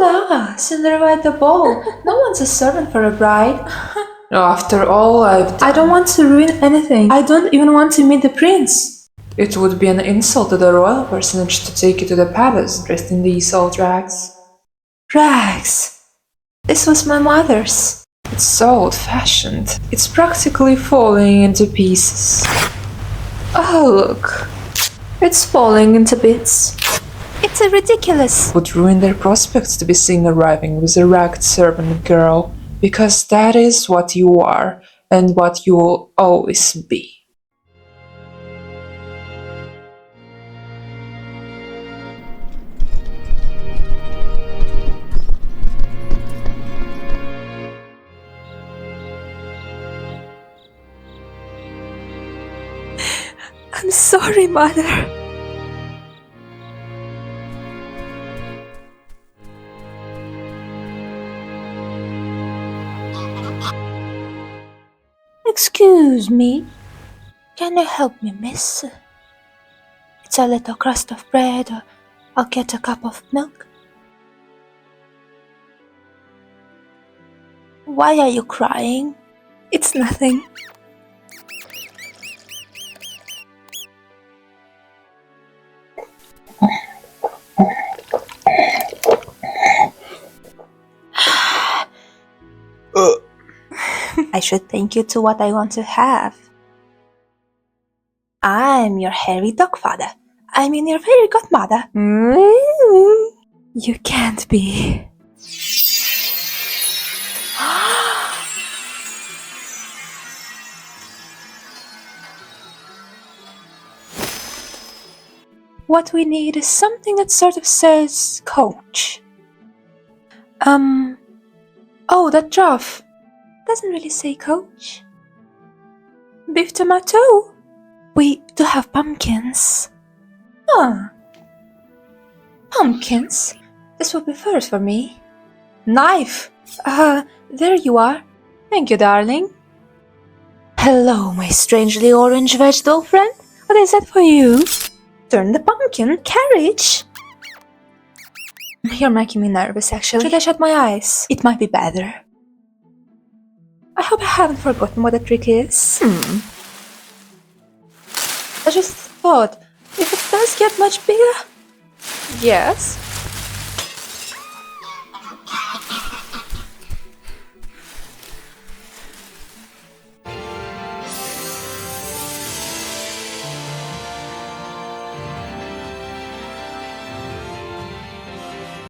La, Cinderella at the ball. No one's a servant for a bride. After all I've done. I don't want to ruin anything. I don't even want to meet the prince. It would be an insult to the royal personage to take you to the palace dressed in these old rags. Rags? This was my mother's. It's so old-fashioned. It's practically falling into pieces. Oh, look. It's falling into bits. It's ridiculous. It would ruin their prospects to be seen arriving with a ragged servant girl, because that is what you are, and what you will always be. I'm sorry, Mother. Excuse me. Can you help me, miss? It's a little crust of bread, or I'll get a cup of milk. Why are you crying? It's nothing. I should thank you to what I want to have. I'm your hairy dog father. I mean your fairy godmother. You can't be. What we need is something that sort of says coach. Oh, that draft doesn't really say coach. Beef tomato. We do have pumpkins. Pumpkins? This will be first for me. Knife! There you are. Thank you, darling. Hello, my strangely orange vegetable friend. What is that for you? Turn the pumpkin carriage. You're making me nervous, actually. Should I shut my eyes? It might be better. I hope I haven't forgotten what the trick is. I just thought, if it does get much bigger... Yes?